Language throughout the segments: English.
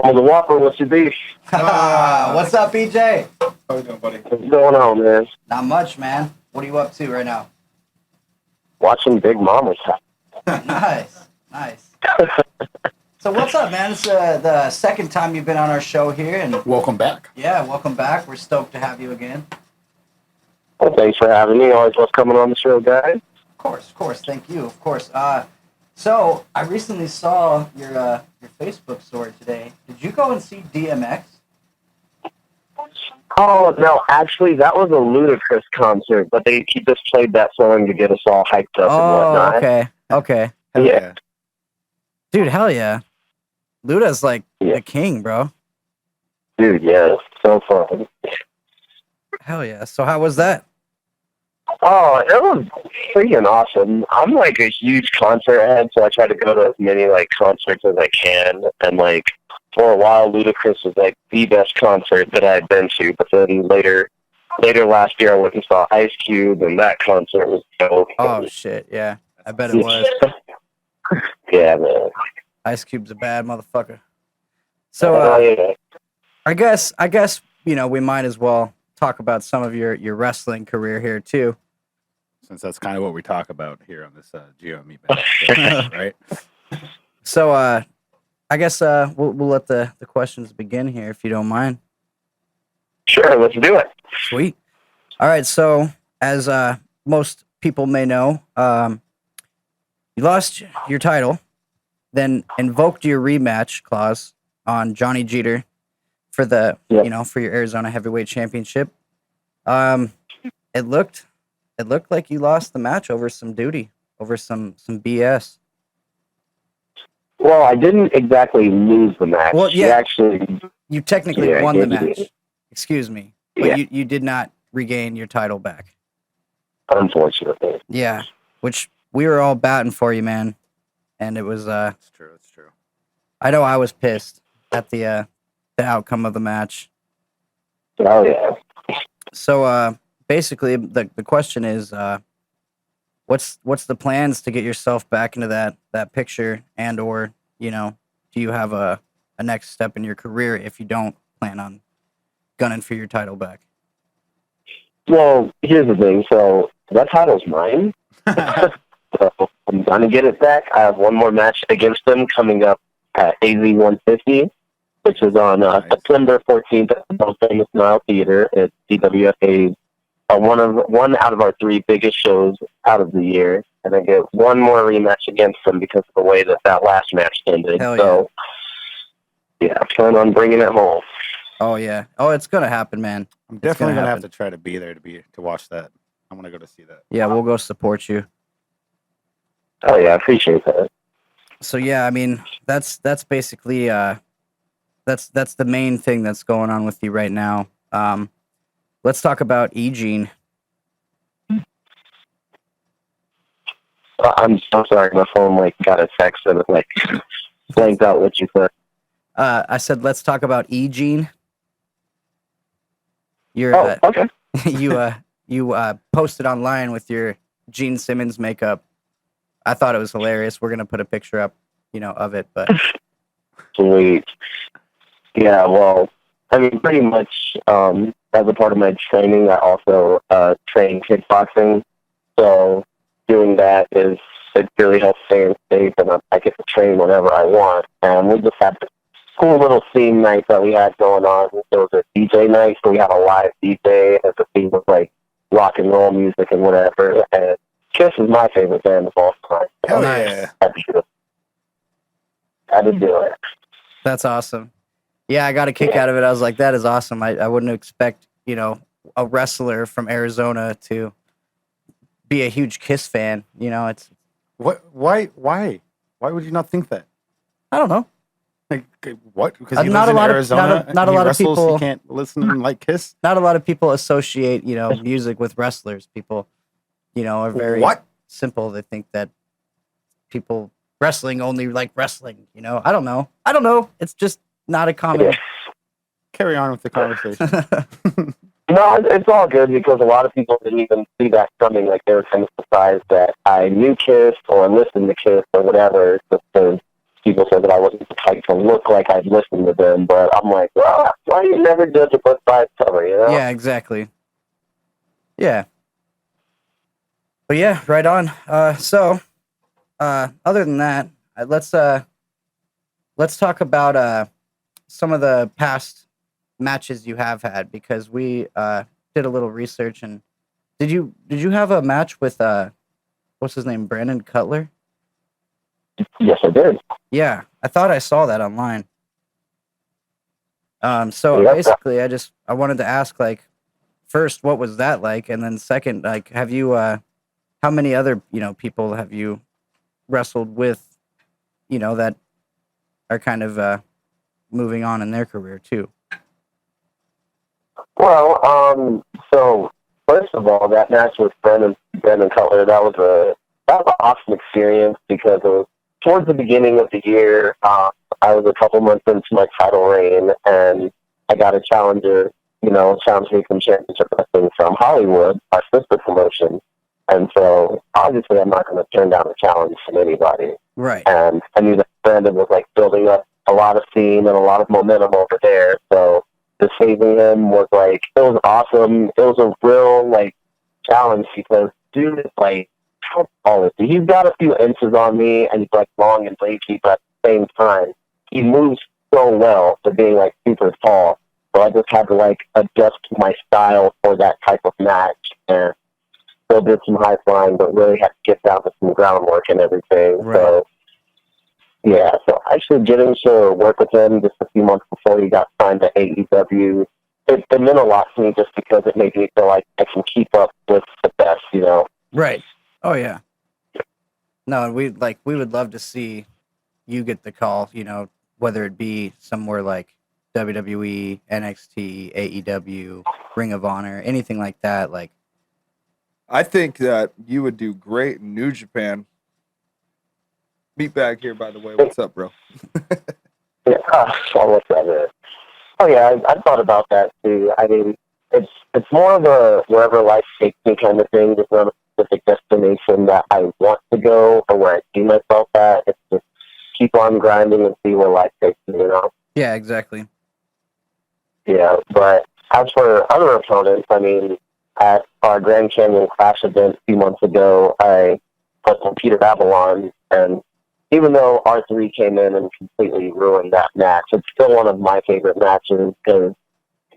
Told the Whopper, what's your beef? What's up, BJ? How you doing, buddy? What's going on, man? Not much, man. What are you up to right now? Watching Big Mama's Nice. So what's up, man? It's the second time you've been on our show here, and Welcome back. yeah, welcome back. We're stoked to have you again. Well, thanks for having me. Always love coming on the show, guys. Of course. Thank you. Of course. So I recently saw your Facebook story today. Did you go and see DMX? Oh, no, actually, that was a Ludacris concert, but he just played that song to get us all hyped up and whatnot. Okay. Yeah. Dude, hell yeah. Luda's like the king, bro. Dude, yeah, so fun. Hell yeah. So how was that? Oh, it was freaking awesome. I'm like a huge concert head, so I try to go to as many like concerts as I can. And like for a while, Ludacris was like the best concert that I had been to. But then later last year, I went and saw Ice Cube, and that concert was dope. Oh shit, yeah. I bet it was. Yeah, man. Ice Cube's a bad motherfucker. So Yeah. I guess we might as well talk about some of your wrestling career here too. Since that's kind of what we talk about here on this Gio and Meatbag, right? So I guess we'll let the questions begin here if you don't mind. Sure, let's do it. Sweet. All right. So as most people may know, you lost your title, then invoked your rematch clause on Johnny Jeter for the for your Arizona Heavyweight Championship. It looked like you lost the match over some duty, over some BS. Well, I didn't exactly lose the match. Well, yeah. You You technically won the match. Excuse me. But Yeah. you did not regain your title back. Unfortunately. Yeah. Which we were all batting for you, man. And it was It's true. I know I was pissed at the outcome of the match. Oh, yeah. So basically the question is what's the plans to get yourself back into that picture, and or do you have a next step in your career if you don't plan on gunning for your title back? Well, here's the thing. So that title's mine. So I'm going to get it back. I have one more match against them coming up at AZ 150, which is on September 14th at the most famous Nile Theater at CWFAZ. One out of our three biggest shows out of the year. And I get one more rematch against them because of the way that last match ended. Hell so, yeah, I plan on bringing it home. Oh yeah. Oh, it's gonna happen, man. I'm definitely gonna have happen. to try to be there to watch that. I'm gonna go to see that. Yeah, we'll go support you. Oh, yeah, I appreciate that. So yeah, I mean that's basically that's the main thing that's going on with you right now. Let's talk about E-Gene. I'm so sorry. My phone got a text and it blanked out what you said. I said let's talk about E-Gene. Okay. you posted online with your Gene Simmons makeup. I thought it was hilarious. We're gonna put a picture up, of it. But Sweet. Yeah. Well, I mean, pretty much as a part of my training, I also train kickboxing. So doing that it really helps stay in shape, and I get to train whenever I want. And we just had this cool little theme night that we had going on. It was a DJ night, so we had a live DJ as the theme was rock and roll music and whatever. And Kiss is my favorite band of all time. Hell yeah. I had to do it. that's awesome. Yeah, I got a kick out of it. I was like, that is awesome. I wouldn't expect, a wrestler from Arizona to be a huge Kiss fan. It's What? Why would you not think that? I don't know. What? Because he not lives a in lot of- Arizona. not a and he lot of wrestles, people- He can't listen and like Kiss. Not a lot of people associate, music with wrestlers. People, are very What? simple. They think that people wrestling only like wrestling. I don't know. It's just not a common. Yeah. Carry on with the conversation. No, it's all good because a lot of people didn't even see that coming. They were kind of surprised that I knew Kiss or listened to Kiss or whatever. Just to people said that I wasn't the type to look like I'd listened to them, but I'm like, well, why do you never judge a book by its cover, you know? Yeah, exactly. Yeah. But yeah, right on. So, other than that, let's talk about some of the past matches you have had, because we did a little research. And did you have a match with what's his name, Brandon Cutler? Yes, I did. Yeah, I thought I saw that online. So Yep. basically, I wanted to ask, like, first, what was that like, and then second, like, have you how many other people have you wrestled with, that are kind of moving on in their career too? Well, so first of all, that match with Brandon Cutler, that was an awesome experience because it was towards the beginning of the year. I was a couple months into my title reign, and I got a challenger, challenge me from Championship Wrestling from Hollywood, our sister promotion. And so, obviously, I'm not going to turn down a challenge from anybody. Right. And I knew that Brandon was, like, building up a lot of steam and a lot of momentum over there. So, just saving him was, like, it was awesome. It was a real, like, challenge because dude is, like, how tall is he? He's got a few inches on me, and he's, like, long and lanky, but at the same time, he moves so well for being, like, super tall. So I just had to, like, adjust my style for that type of match. And still did some high flying, but really had to get down to some groundwork and everything. Right. So, yeah, so actually getting to work with him just a few months before he got signed to AEW, it meant a lot to me just because it made me feel like I can keep up with the best, Right. Oh, yeah. No, we would love to see you get the call, whether it be somewhere like WWE, NXT, AEW, Ring of Honor, anything like that. Like, I think that you would do great in New Japan. Meatbag here, by the way. What's up, bro? Yeah, what's that, man? Oh, yeah, I thought about that, too. I mean, it's more of a wherever life takes me kind of thing. There's not a specific destination that I want to go or where I see myself at. It's just keep on grinding and see where life takes me, Yeah, exactly. Yeah, but as for other opponents, I mean, at our Grand Canyon Clash event a few months ago, I wrestled Peter Avalon, and even though R3 came in and completely ruined that match, it's still one of my favorite matches because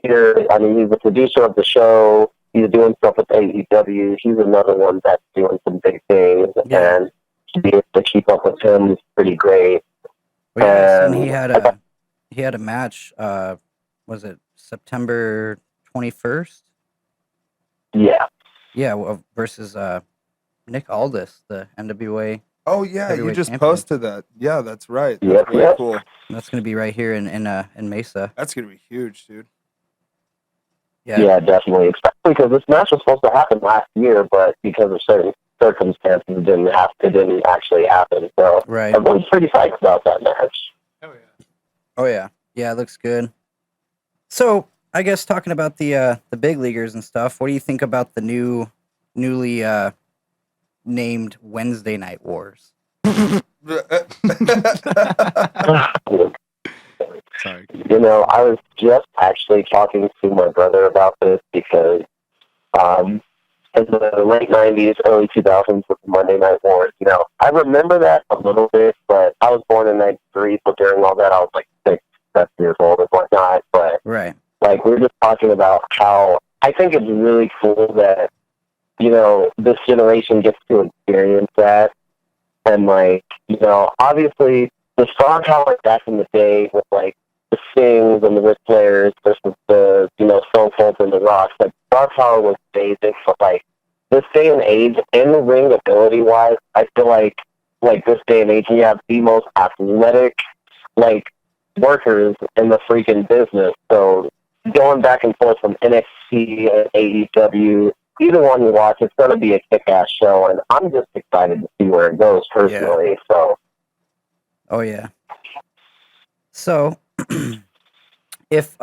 Peter, I mean, he's the producer of the show, he's doing stuff with AEW, he's another one that's doing some big things, and to be able to keep up with him is pretty great. Well, yeah, and he had a match, was it September 21st? Yeah. Yeah, versus Nick Aldis, the NWA. Oh yeah, you just champion. Posted that. Yeah, that's right. That's Yep, really cool. That's gonna be right here in Mesa. That's gonna be huge, dude. Yeah, definitely. Especially because this match was supposed to happen last year, but because of certain circumstances, it didn't actually happen. So right. Everyone's pretty psyched about that match. Oh yeah. Oh yeah. Yeah, it looks good. So I guess talking about the big leaguers and stuff, what do you think about the newly named Wednesday Night Wars? Sorry. I was just actually talking to my brother about this because in the late 90s, early 2000s with the Monday Night Wars, I remember that a little bit, but I was born in 93, so during all that I was like 6, 7 years old and whatnot. But right. Like, we were just talking about how I think it's really cool that, this generation gets to experience that. And, like, obviously, the star power back in the day with, like, the Stings and the Ric Flairs versus the, Stone Cold and the Rocks, like, star power was basic, but, like, this day and age, in the ring ability-wise, I feel like this day and age, we have the most athletic, like, workers in the freaking business. So, going back and forth from NXT and AEW, either one you watch, it's going to be a kick-ass show, and I'm just excited to see where it goes personally. Yeah. So, oh yeah. So, if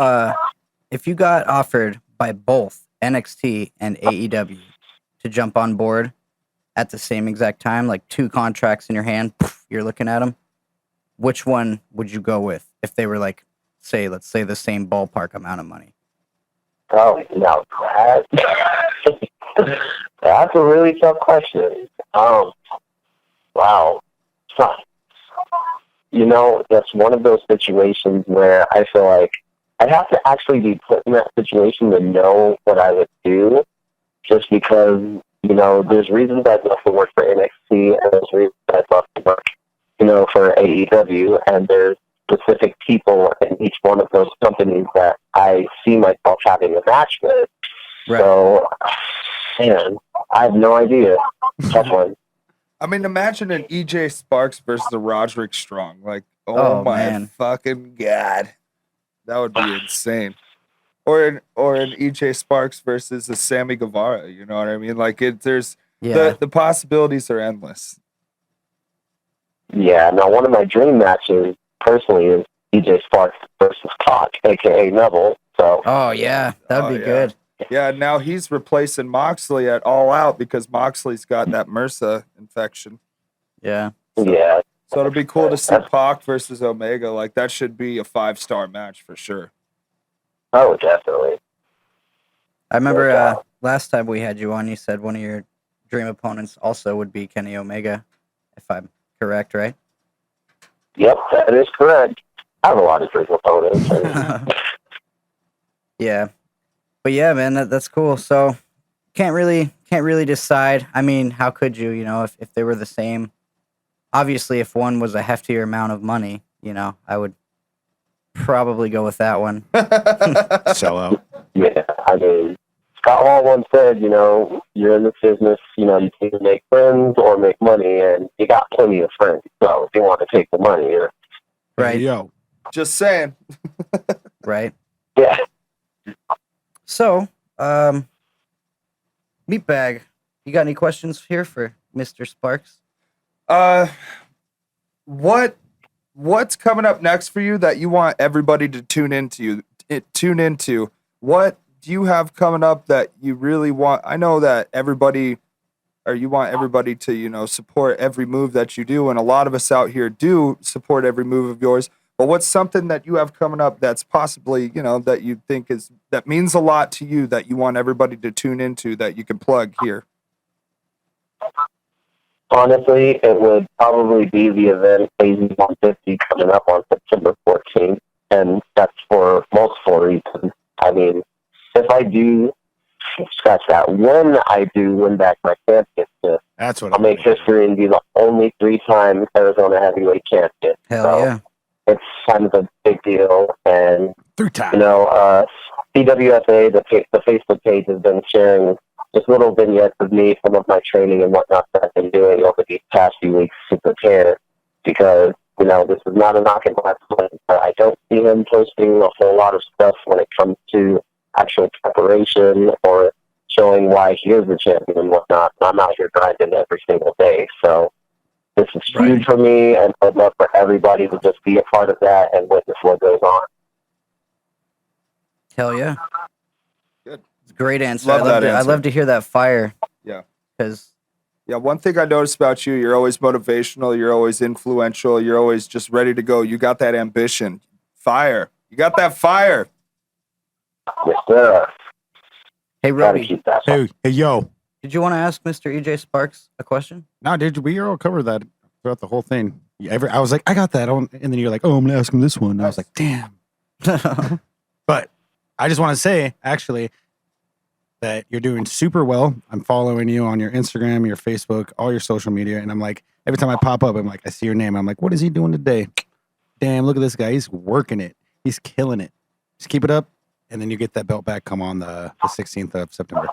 you got offered by both NXT and AEW to jump on board at the same exact time, like 2 contracts in your hand, you're looking at them, which one would you go with if they were like, let's say the same ballpark amount of money? Oh, now that's a really tough question. Wow. Huh. You know, that's one of those situations where I feel like I'd have to actually be put in that situation to know what I would do, just because, you know, there's reasons I'd love to work for NXT, and there's reasons I'd love to work, you know, for AEW, and there's specific people in each one of those companies that I see myself having a match with. Right. So, man, I have no idea. Tough one. I mean, imagine an EJ Sparks versus a Roderick Strong. Like, oh my man. fucking God. That would be insane. Or an EJ Sparks versus a Sammy Guevara. You know what I mean? Like, there's the possibilities are endless. Yeah, now one of my dream matches, personally, is EJ Sparks versus Cock, a.k.a. Neville. So. Oh, yeah. That would be good. Yeah, now he's replacing Moxley at All Out because Moxley's got that MRSA infection. Yeah. Yeah. So it'll be cool to see Pac versus Omega. Like, that should be a 5-star match for sure. Oh, definitely. I remember last time we had you on, you said one of your dream opponents also would be Kenny Omega, if I'm correct, right? Yep, that is correct. I have a lot of dream opponents. Yeah. But yeah, man, that's cool. So can't really decide. I mean, how could you, if they were the same? Obviously, if one was a heftier amount of money, I would probably go with that one. Sell out. Yeah, I mean, Scott Hall once said, you're in this business, you can either make friends or make money, and you got plenty of friends. So if you want to take the money, right? Yo, just saying. Right. Yeah. So, Meatbag, you got any questions here for Mr. Sparks? What's coming up next for you that you want everybody to tune into? What do you have coming up that you really want? I know that you want everybody to, support every move that you do, and a lot of us out here do support every move of yours. But what's something that you have coming up that's possibly, that you think that means a lot to you that you want everybody to tune into that you can plug here? Honestly, it would probably be the event AZ 150 coming up on September 14th, and that's for multiple reasons. I mean, if I do, scratch that, when I do win back my championship, that's what I'll make history and be the only 3-time Arizona heavyweight champion. Hell yeah. It's kind of a big deal, and 3 times. CWFA, the Facebook page, has been sharing just little vignettes of me, some of my training and whatnot that I've been doing over these past few weeks to prepare, because, this is not a knock at my point, but I don't see him posting a whole lot of stuff when it comes to actual preparation or showing why he is the champion and whatnot. I'm out here grinding every single day, so this is huge for me, and I'd love for everybody to just be a part of that and witness what goes on. Hell yeah. Good. Great answer. Answer. I love to hear that fire. Yeah. Yeah, one thing I noticed about you, you're always motivational, you're always influential, you're always just ready to go. You got that ambition. Fire. You got that fire. Yes, sir. Hey, Robbie. Hey, yo. Did you want to ask Mr. EJ Sparks a question? No, dude, we all covered that throughout the whole thing. I was like, I got that. And then you're like, oh, I'm going to ask him this one. And I was like, damn. But I just want to say, actually, that you're doing super well. I'm following you on your Instagram, your Facebook, all your social media. And I'm like, every time I pop up, I'm like, I see your name. I'm like, what is he doing today? Damn, look at this guy. He's working it. He's killing it. Just keep it up. And then you get that belt back come on the 16th of September.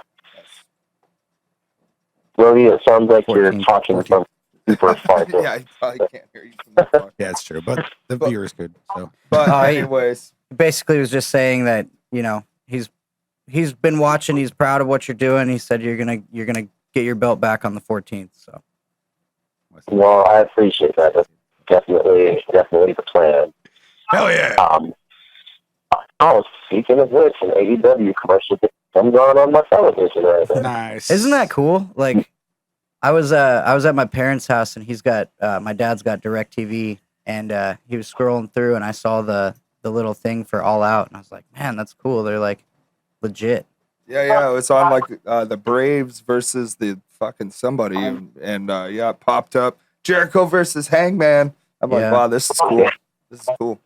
Robbie, it sounds like 14, you're talking from super far. Yeah, I probably can't hear you from that far. Yeah, it's true. But the viewers could. So. But anyways. Basically was just saying that, he's been watching, he's proud of what you're doing. He said you're gonna get your belt back on the 14th. So Well, I appreciate that. That's definitely the plan. Hell yeah. Speaking of which, an AEW commercial comes on my television right now. Nice. isn't that cool? Like I was at my parents' house and he's got my dad's got DirecTV, and he was scrolling through, and I saw the little thing for All Out, and I was like, man, that's cool. They're like legit. Yeah, it's on like the Braves versus the fucking somebody, and yeah, it popped up Jericho versus Hangman. I'm like, Yeah. wow, this is cool. This is cool.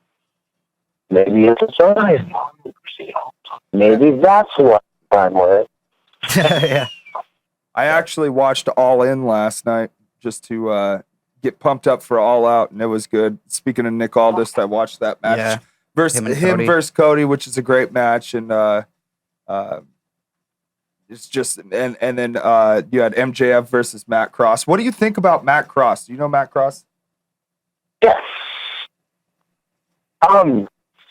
Maybe it's a sign. Maybe that's what I'm with. Yeah. I actually watched All In last night just to get pumped up for All Out, and it was good. Speaking of Nick Aldis, I watched that match Yeah. versus Him and him Cody. versus Cody, which is a great match, and it's just and then you had MJF versus Matt Cross. What do you think about Matt Cross? Do you know Matt Cross? Yes.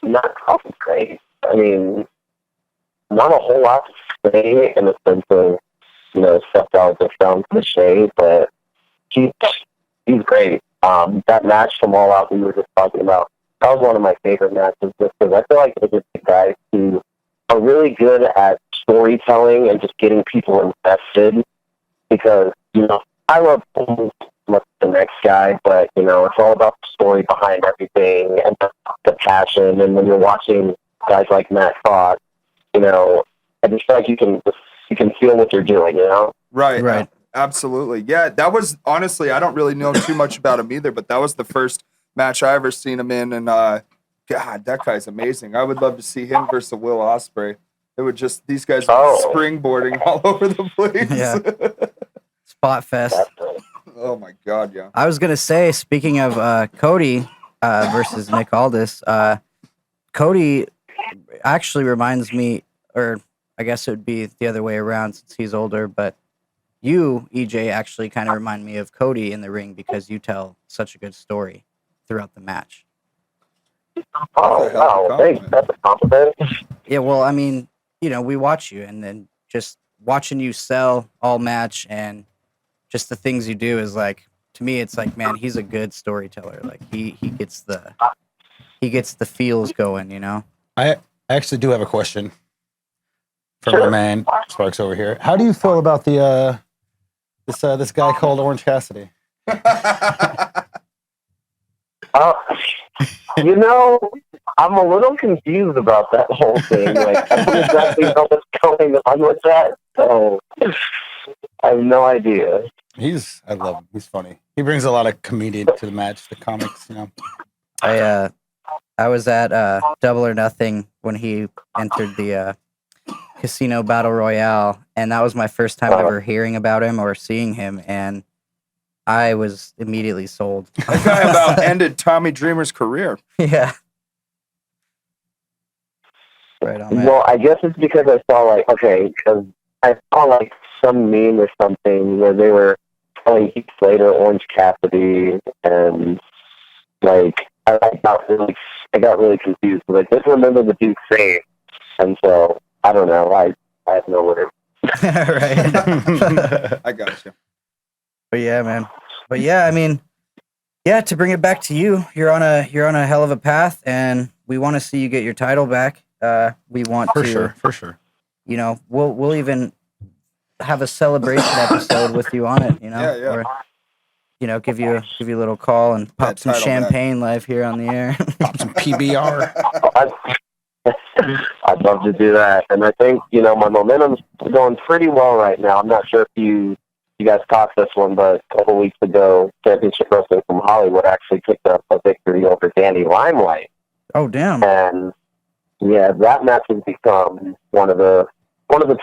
Not probably great. I mean, not a whole lot to say in the sense of, Sept out the sound cliche, but he's great. That match from All Out we were just talking about, that was one of my favorite matches just because I feel like it's just the guys who are really good at storytelling and just getting people invested because, I love the next guy, but, it's all about the story behind everything and the passion. And when you're watching guys like Matt Cross, I just feel like you can feel what they're doing, Right. Absolutely. Yeah, that was honestly, I don't really know too much about him either, but that was the first match I ever seen him in, and God, that guy's amazing. I would love to see him versus Will Ospreay. It would just these guys would be springboarding all over the place. Yeah. Spot fest. Oh my God, yeah. I was gonna say, speaking of Cody versus Nick Aldis, Cody actually reminds me, or I guess it would be the other way around since he's older, but you, EJ, actually kind of remind me of Cody in the ring because you tell such a good story throughout the match. Oh, wow. Thanks. That's a compliment. Yeah, well, I mean, we watch you, and then just watching you sell all match and just the things you do is like, to me, it's like, man, he's a good storyteller. Like he gets the feels going, I actually do have a question for my man Sparks over here. How do you feel about the this guy called Oren Chastity? I'm a little confused about that whole thing. Like, I don't exactly know what's going on with that, so I have no idea. I love him. He's funny. He brings a lot of comedian to the match, the comics, I was at Double or Nothing when he entered the Casino Battle Royale, and that was my first time ever hearing about him or seeing him, and I was immediately sold. That guy about ended Tommy Dreamer's career. Yeah. Right on, man. Well, I guess it's because I saw, because I saw, some meme or something where they were telling Heath Slater Orange Cassidy, and, I got really confused, because I just remember the dude's name, and so, I don't know, I have no word. Right. I got you. But yeah, man. But yeah, I mean, yeah, to bring it back to you, you're on a hell of a path, and we want to see you get your title back. We want for to, sure. We'll even have a celebration episode with you on it. Yeah. Or, give you a little call and pop some title champagne live here on the air. Pop some PBR. I'd love to do that, and I think my momentum's going pretty well right now. I'm not sure if you guys caught this one, but a couple weeks ago, Championship Wrestling from Hollywood actually picked up a victory over Danny Limelight. Oh, damn! And yeah, that match has become one of the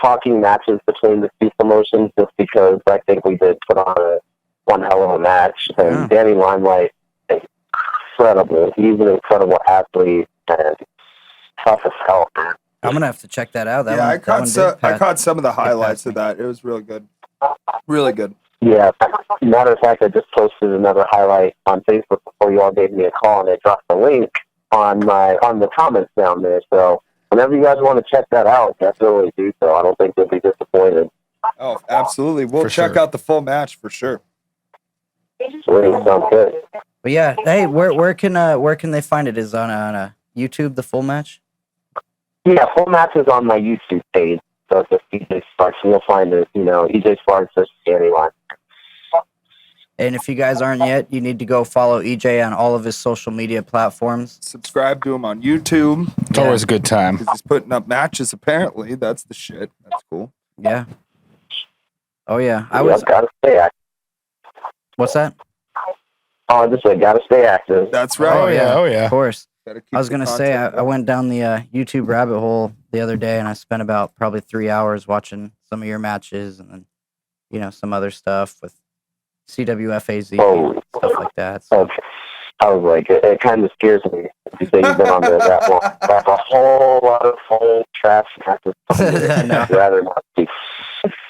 talking matches between the two promotions, just because I think we did put on one hell of a match. And Danny Limelight is incredible. He's an incredible athlete and tough as hell, man. I'm gonna have to check that out. I caught some of the highlights of that. It was really good. Really good. Yeah. Matter of fact, I just posted another highlight on Facebook before you all gave me a call, and I dropped the link on the comments down there. So whenever you guys want to check that out, definitely do so. I don't think you'll be disappointed. Oh, absolutely. We'll check out the full match for sure. Sweet, sounds good. But yeah, hey, where can they find it? Is on YouTube the full match? Yeah, full match is on my YouTube page. So it's just EJ Sparks, and you'll find it, EJ Sparks versus Danny Limelight. And if you guys aren't yet, you need to go follow EJ on all of his social media platforms. Subscribe to him on YouTube. It's always a good time. Because he's putting up matches, apparently. That's the shit. That's cool. Yeah. Oh, yeah. Gotta stay active. What's that? Oh, I just said, gotta stay active. That's right. Oh, yeah. Oh, yeah. Of course. Gotta keep I was the going to say, content I going. went down the YouTube rabbit hole the other day, and I spent about probably 3 hours watching some of your matches and then, you know, some other stuff with CWFAZ, stuff like that. So. Okay. I was like, it kind of scares me. You say you've been on there that long. That's a whole lot of whole trash matches. No. I'd rather not see.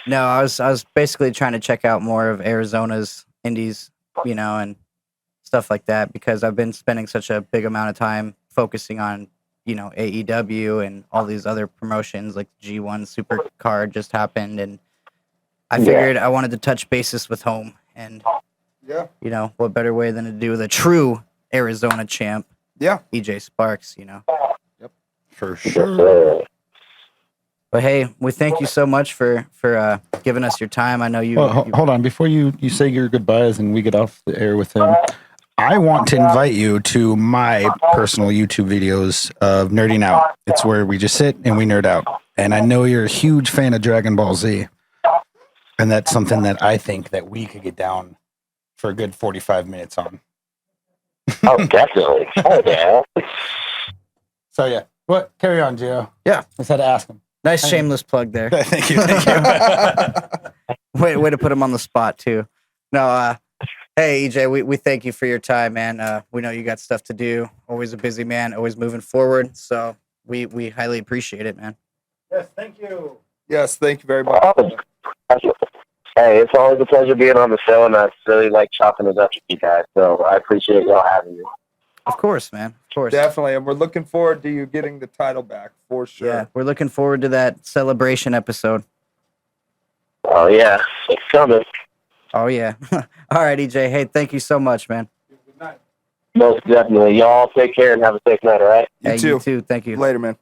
No, I was basically trying to check out more of Arizona's indies, you know, and stuff like that because I've been spending such a big amount of time focusing on, you know, AEW and all these other promotions like G1 Supercard just happened, and I figured I wanted to touch bases with home, and Yeah. you know, what better way than to do with a true Arizona champ, Yeah. EJ Sparks, you know. For sure. But hey, we thank you so much for giving us your time. I know you. Well, hold on. Before you say your goodbyes and we get off the air with him, I want to invite you to my personal YouTube videos of Nerding Out. It's where we just sit and we nerd out. And I know you're a huge fan of Dragon Ball Z. And that's something that I think that we could get down for a good 45 minutes on. Oh, definitely. Oh, yeah. So, yeah. What? Carry on, Gio. Yeah. I just had to ask him. Nice shameless plug there. Thank you. Thank you. Way to put him on the spot too. No, hey EJ, we thank you for your time, man. We know you got stuff to do. Always a busy man. Always moving forward. So we highly appreciate it, man. Yes, thank you. Yes, thank you very much. Hey, it's always a pleasure being on the show, and I really like chopping it up with you guys. So I appreciate y'all having me. Of course, man. Of course. Definitely. And we're looking forward to you getting the title back for sure. Yeah, we're looking forward to that celebration episode. Oh, yeah. It's coming. Oh yeah. All right, EJ. Hey, thank you so much, man. Most definitely. Y'all take care and have a safe night, all right? You Hey, too. you too. Thank you. Later, man.